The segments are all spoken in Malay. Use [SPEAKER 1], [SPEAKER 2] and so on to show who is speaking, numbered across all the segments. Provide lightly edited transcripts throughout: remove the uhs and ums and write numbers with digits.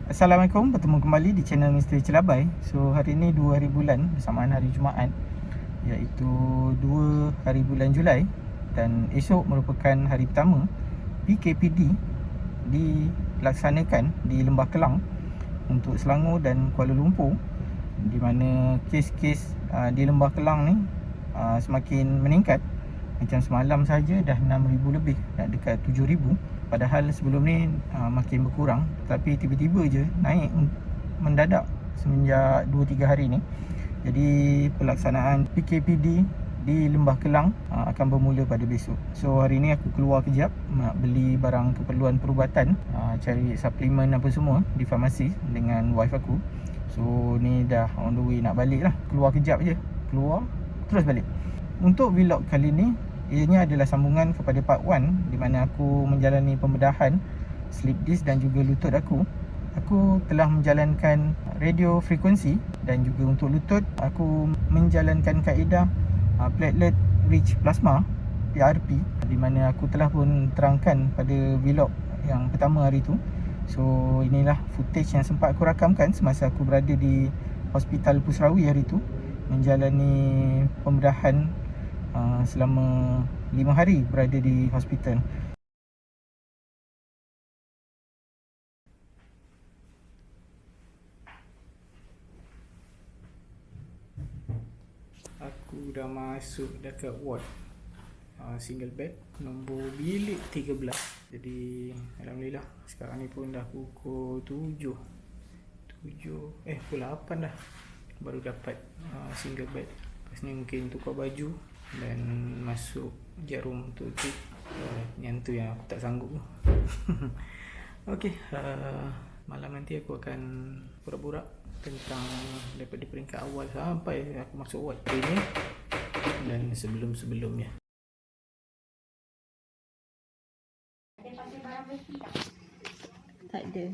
[SPEAKER 1] Assalamualaikum, bertemu kembali di channel Misteri Celabai. So hari ini 2 hari bulan bersamaan hari Jumaat, iaitu 2 hari bulan Julai, dan esok merupakan hari pertama PKPD dilaksanakan di Lembah Kelang untuk Selangor dan Kuala Lumpur, di mana kes-kes di Lembah Kelang ni semakin meningkat. Macam semalam saja dah 6,000 lebih, dah dekat 7,000. Padahal sebelum ni makin berkurang, tapi tiba-tiba je naik mendadak semenjak 2-3 hari ni. Jadi pelaksanaan PKPD di Lembah Kelang akan bermula pada besok. So hari ni aku keluar kejap nak beli barang keperluan perubatan, cari suplemen apa semua di farmasi dengan wife aku. So ni dah on the way nak balik lah. Keluar kejap je, keluar terus balik. Untuk vlog kali ni, ianya adalah sambungan kepada part 1, di mana aku menjalani pembedahan slip disc dan juga lutut aku. Aku telah menjalankan radio frekuensi, dan juga untuk lutut aku menjalankan kaedah platelet rich plasma PRP, di mana aku telah pun terangkan pada vlog yang pertama hari tu. So inilah footage yang sempat aku rakamkan semasa aku berada di Hospital Pusrawi hari tu, menjalani pembedahan selama 5 hari berada di hospital. Aku dah masuk dekat ward single bed nombor bilik 13. Jadi alhamdulillah sekarang ni pun dah pukul 7 pukul 8 dah baru dapat single bed. Lepas ni mungkin tukar baju dan masuk jarum untuk yang tu yang aku tak sanggup. Okey, malam nanti aku akan borak-borak tentang daripada peringkat awal sampai aku masuk ward ini dan sebelum-sebelumnya.
[SPEAKER 2] Ada pakai barang besi tak?
[SPEAKER 3] Tak ada.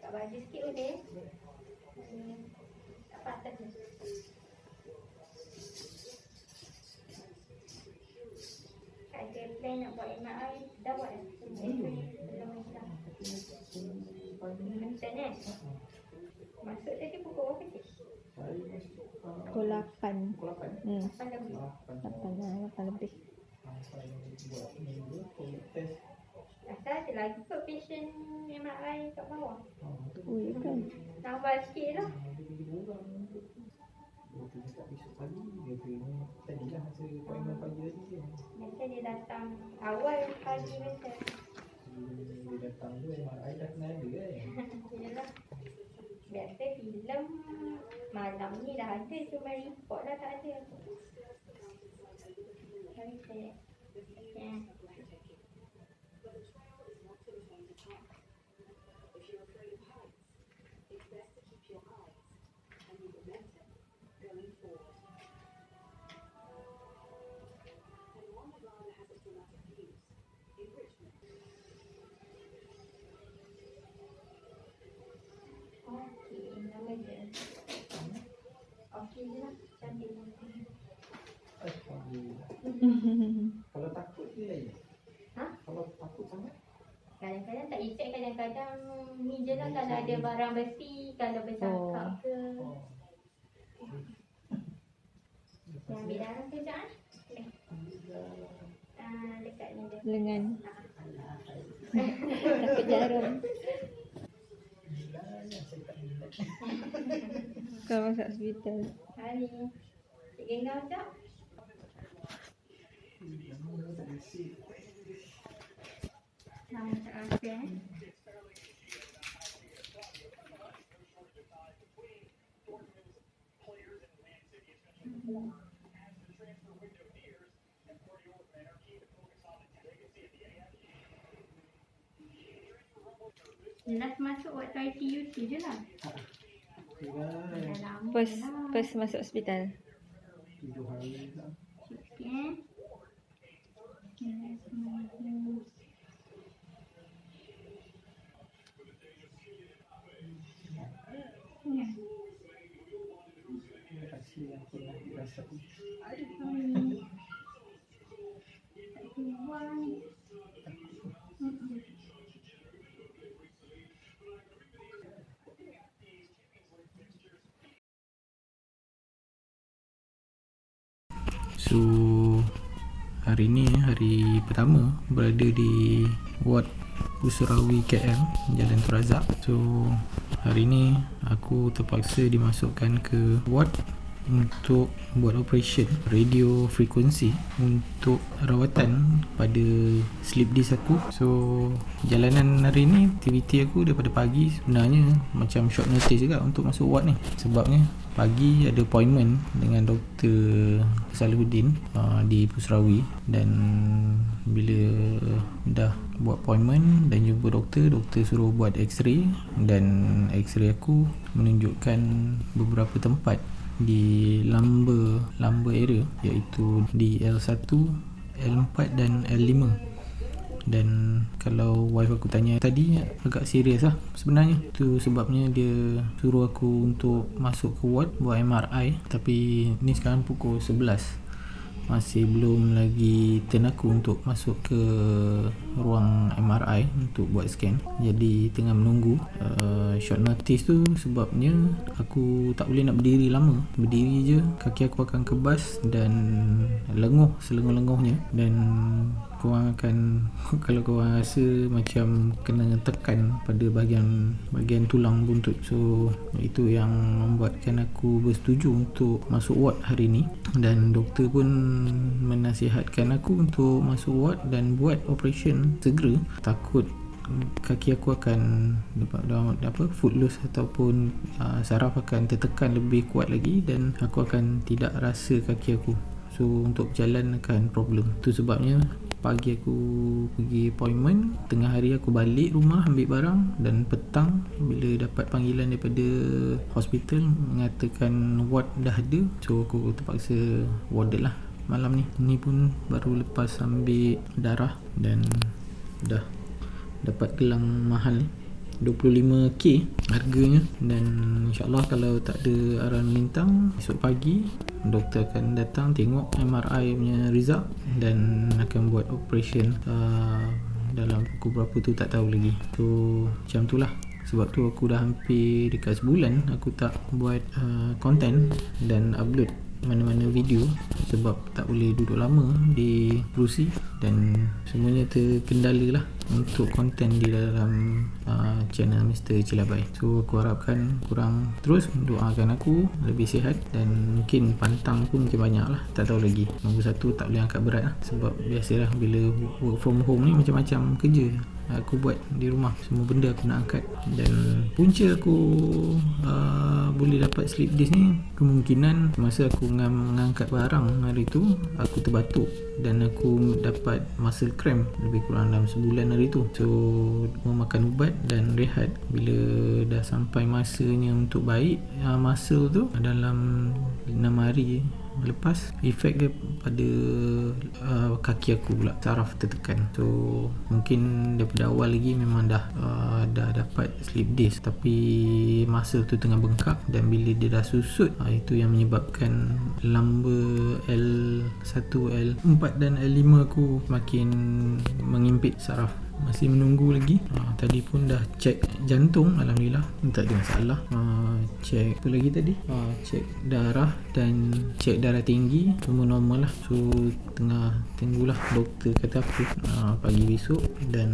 [SPEAKER 2] Kat baju sikit boleh? Tak patut ni. Ada plan nak buat MRI, dah buat dah? Belum dah. Macam ni? Masuk tadi pukul berapa cik?
[SPEAKER 3] Pukul 8.
[SPEAKER 2] Apa lebih?
[SPEAKER 3] 8 lebih.
[SPEAKER 2] Asal ada lagi kot patient MRI kat bawah.
[SPEAKER 3] Oh, ya kan?
[SPEAKER 2] Tambah sikit lah. Biasa dia datang awal pagi biasa. Yelah. Biasa filem malam ni dah ada, cuma report lah tak ada. Sorry saya. Ya. Okey, nama dia. Okey je lah, cantik.
[SPEAKER 1] Kalau takut dia
[SPEAKER 2] Ha?
[SPEAKER 1] Kalau takut sangat
[SPEAKER 2] Kadang-kadang tak effect, kadang-kadang ni je lah kalau ada barang besi, kalau bercakap ke. Yang ambil darah sekejap dekat ni dia.
[SPEAKER 3] Lengan. Takut jarum. Kau masuk hospital.
[SPEAKER 2] Hari Cik Genggam macam? Nama Cik Afia Last masuk waktu ITU tu je lah. Dah lama
[SPEAKER 3] First
[SPEAKER 2] lah.
[SPEAKER 3] masuk hospital.
[SPEAKER 1] 7 hari
[SPEAKER 2] Sikit Ya.
[SPEAKER 1] Terima kasih yang pernah dirasakan.
[SPEAKER 2] Tak keluar ni.
[SPEAKER 1] So hari ni hari pertama berada di ward Pusrawi KL, Jalan Tun Razak. So hari ni aku terpaksa dimasukkan ke ward untuk buat operation radio frekuensi untuk rawatan pada slip disc aku. So jalanan hari ni, aktiviti aku daripada pagi sebenarnya macam short notice juga untuk masuk ward ni. Sebabnya pagi ada appointment dengan Dr. Salahuddin di Pusrawi, dan bila dah buat appointment dan jumpa doktor suruh buat x-ray, dan x-ray aku menunjukkan beberapa tempat di lumbar area, iaitu di L1, L4 dan L5. Dan kalau wife aku tanya tadi, agak serius lah sebenarnya. Tu sebabnya dia suruh aku untuk masuk ke ward buat MRI. Tapi ni sekarang pukul 11, masih belum lagi turn aku untuk masuk ke ruang MRI untuk buat scan. Jadi tengah menunggu. Short notice tu sebabnya aku tak boleh nak berdiri lama. Berdiri je kaki aku akan kebas dan lenguh selenguh-lenguhnya. Dan korang akan kalau korang rasa macam kena tekan pada bahagian tulang buntut. So itu yang membuatkan aku bersetuju untuk masuk ward hari ni. Dan doktor pun menasihatkan aku untuk masuk ward dan buat operation segera. Takut kaki aku akan foot loose ataupun saraf akan tertekan lebih kuat lagi, dan aku akan tidak rasa kaki aku. So untuk berjalan akan problem. Tu sebabnya pagi aku pergi appointment, tengah hari aku balik rumah ambil barang, dan petang bila dapat panggilan daripada hospital mengatakan ward dah ada, so aku terpaksa warded lah malam ni. Ni pun baru lepas ambil darah dan dah dapat gelang mahal ni, 25k harganya. Dan insyaAllah kalau tak ada arahan melintang, esok pagi doktor akan datang tengok MRI punya result dan akan buat operation. Dalam pukul berapa tu tak tahu lagi. So macam tu lah. Sebab tu aku dah hampir dekat sebulan aku tak buat content dan upload mana-mana video, sebab tak boleh duduk lama di kerusi dan semuanya terkendala lah untuk konten di dalam channel Mr. Cilabai. So aku harapkan korang terus doakan aku lebih sihat, dan mungkin pantang pun mungkin banyak lah, tak tahu lagi. Nombor satu, tak boleh angkat berat lah, sebab biasalah bila work from home ni macam-macam kerja aku buat di rumah, semua benda aku nak angkat. Dan punca aku boleh dapat slip disc ni kemungkinan masa aku mengangkat barang hari tu aku terbatuk dan aku dapat muscle cramp lebih kurang dalam sebulan hari tu. So memakan ubat dan rehat. Bila dah sampai masanya untuk baik muscle tu dalam 6 hari lepas, efek dia pada kaki aku pula, saraf tertekan. So mungkin daripada awal lagi memang dah dapat slip disc, tapi muscle tu tengah bengkak, dan bila dia dah susut, itu yang menyebabkan lumbar L1, L4 dan L5 aku makin mengimpit saraf. Masih menunggu lagi. Tadi pun dah cek jantung, alhamdulillah tak ada masalah. Cek apa lagi tadi? Cek darah dan cek darah tinggi, semua normal lah. So tengah tunggulah doktor kata apa pagi besok, dan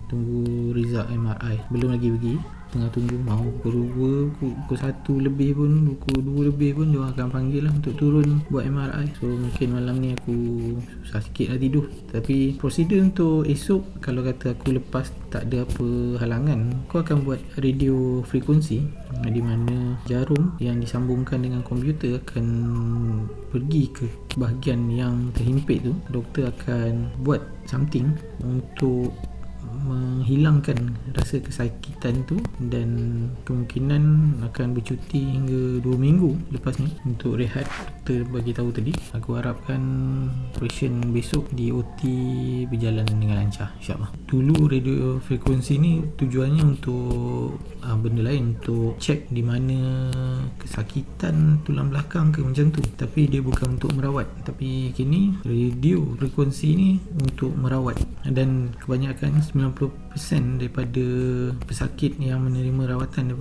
[SPEAKER 1] tunggu result MRI. Belum lagi pergi, tengah tunggu. Mau pukul 2, pukul 1 lebih pun, pukul 2 lebih pun dia akan panggil lah untuk turun buat MRI. So mungkin malam ni aku susah sikit lah tidur. Tapi prosedur untuk esok, kalau kata aku lepas tak ada apa halangan, aku akan buat radio frekuensi, di mana jarum yang disambungkan dengan komputer akan pergi ke bahagian yang terhimpit tu. Doktor akan buat something untuk menghilangkan rasa kesakitan tu, dan kemungkinan akan bercuti hingga 2 minggu lepas ni untuk rehat. Doktor bagi tahu tadi. Aku harapkan operation besok di OT berjalan dengan lancar, insyaAllah. Dulu radio frekuensi ni tujuannya untuk benda lain, untuk cek di mana kesakitan tulang belakang ke macam tu, tapi dia bukan untuk merawat. Tapi kini radio frekuensi ni untuk merawat, dan kebanyakan 90% daripada pesakit yang menerima rawatan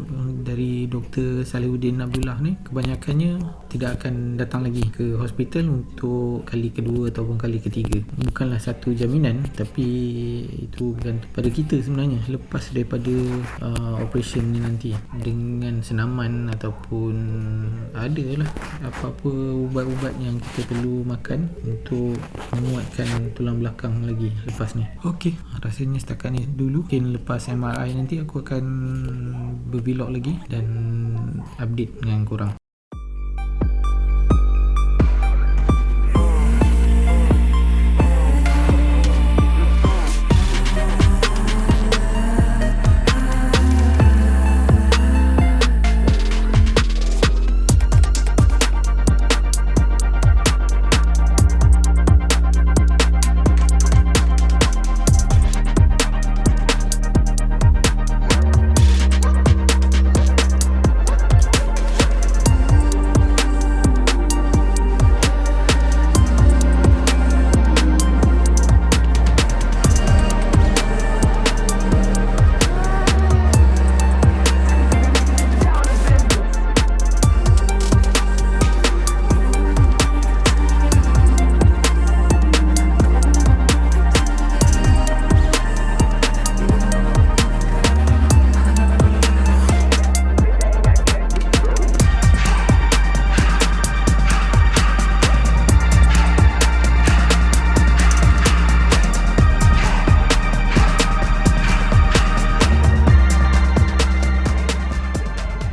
[SPEAKER 1] dari Dr. Salihuddin Abdullah ni, kebanyakannya tidak akan datang lagi ke hospital untuk kali kedua ataupun kali ketiga. Bukanlah satu jaminan, tapi itu bergantung pada kita sebenarnya. Lepas daripada operation ni nanti, dengan senaman ataupun adalah apa-apa ubat-ubat yang kita perlu makan untuk menguatkan tulang belakang lagi lepas ni. Okey, rasanya setakat ni dulu. Mungkin lepas MRI nanti aku akan bervlog lagi dan update dengan korang.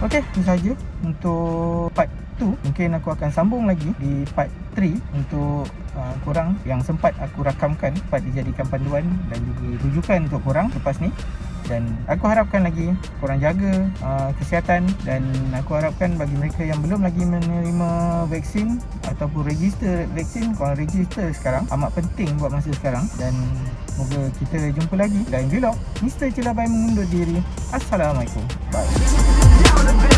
[SPEAKER 1] Okey, itu saja untuk part 2. Mungkin aku akan sambung lagi di part 3 untuk korang yang sempat aku rakamkan, dapat dijadikan panduan dan juga rujukan untuk korang lepas ni. Dan aku harapkan lagi korang jaga kesihatan, dan aku harapkan bagi mereka yang belum lagi menerima vaksin ataupun register vaksin, korang register sekarang. Amat penting buat masa sekarang. Dan semoga kita jumpa lagi lain vlog. Mr. Celabai mengundur diri. Assalamualaikum. Bye.